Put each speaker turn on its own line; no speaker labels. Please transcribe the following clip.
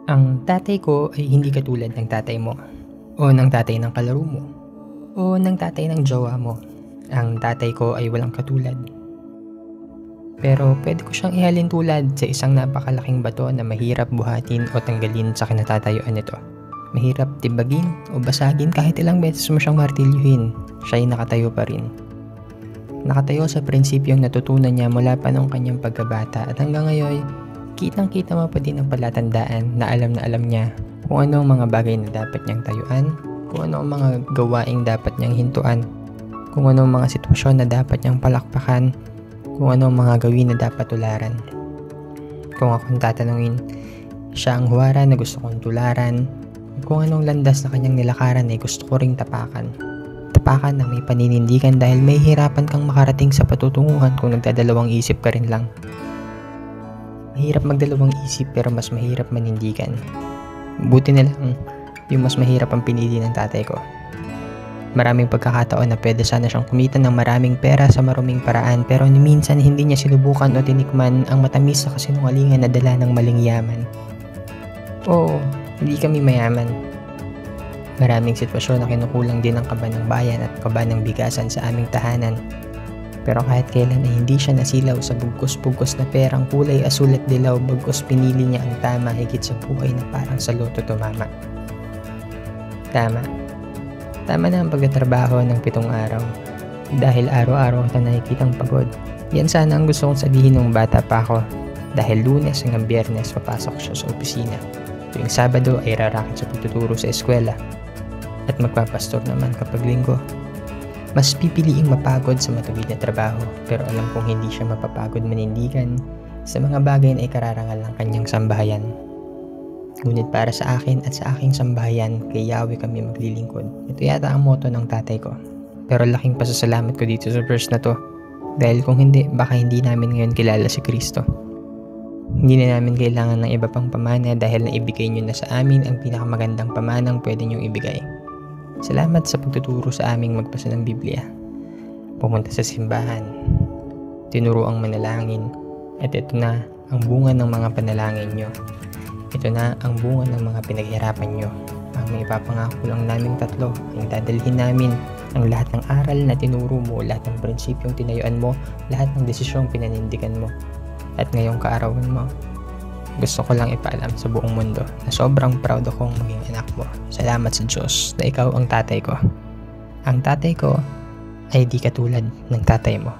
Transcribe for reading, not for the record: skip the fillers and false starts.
Ang tatay ko ay hindi katulad ng tatay mo, o ng tatay ng kalaro mo, o ng tatay ng jowa mo. Ang tatay ko ay walang katulad. Pero pwede ko siyang ihalin tulad sa isang napakalaking bato na mahirap buhatin o tanggalin sa kinatatayuan nito. Mahirap tibagin o basagin kahit ilang beses mo siyang martilyuhin, siya ay nakatayo pa rin. Nakatayo sa prinsipyong natutunan niya mula pa noong kanyang pagkabata at hanggang ngayon, kitang-kita mo pa din ang palatandaan na alam niya kung ano ang mga bagay na dapat niyang tayuan, kung ano ang mga gawaing dapat niyang hintuan, kung ano ang mga sitwasyon na dapat niyang palakpakan, kung ano ang mga gawin na dapat tularan. Kung akong tatanungin, siya ang huwara na gusto kong tularan, kung anong landas na kanyang nilakaran ay gusto ko ring tapakan. Tapakan ng may paninindigan dahil may hirapan kang makarating sa patutunguhan kung nagdadalawang isip ka rin lang. Mahirap magdalawang isip pero mas mahirap manindigan. Buti na lang yung mas mahirap ang pinili ng tatay ko. Maraming pagkakataon na pwede sana siyang kumita ng maraming pera sa maruming paraan pero ni minsan hindi niya sinubukan o tinikman ang matamis sa kasinungalingan na dala ng maling yaman. Oo, hindi kami mayaman. Maraming sitwasyon na kinukulang din ang kaba ng bayan at kaba ng bigasan sa aming tahanan. Pero kahit kailan ay hindi siya nasilaw sa bugkos-bugkos na perang kulay asul at dilaw bagkus pinili niya ang tama higit sa buhay na parang sa loto tumama. Tama na ang pagtatrabaho ng 7 araw. Dahil araw-araw kita nakikitang pagod. Yan sana ang gusto kong sabihin nung bata pa ako. Dahil Lunes hanggang Biyernes papasok siya sa opisina. Tuwing Sabado ay rarakit sa pagtuturo sa eskwela. At magpapastor naman kapag Linggo. Mas pipiliing mapagod sa matuwid na trabaho. Pero alam kong hindi siya mapapagod manindigan sa mga bagay na ikararangal ng kanyang sambahayan. Ngunit para sa akin at sa aking sambahayan, kay Yahweh kami maglilingkod. Ito yata ang motto ng tatay ko. Pero laking pasasalamat ko dito sa verse na to. Dahil kung hindi, baka hindi namin ngayon kilala si Kristo. Hindi na namin kailangan ng iba pang pamana dahil naibigay nyo na sa amin ang pinakamagandang pamanang pwede nyong ibigay. Salamat sa pagtuturo sa aming magbasa ng Biblia. Pumunta sa simbahan. Tinuro ang manalangin. At ito na ang bunga ng mga panalangin nyo. Ito na ang bunga ng mga pinaghirapan nyo. Ang may ipapangako lang naming 3 ay dadalhin namin ang lahat ng aral na tinuro mo, lahat ng prinsipyong tinayuan mo, lahat ng desisyong pinanindigan mo. At ngayong kaarawan mo, gusto ko lang ipaalam sa buong mundo na sobrang proud akong maging anak mo. Salamat sa Diyos na ikaw ang tatay ko. Ang tatay ko ay di katulad ng tatay mo.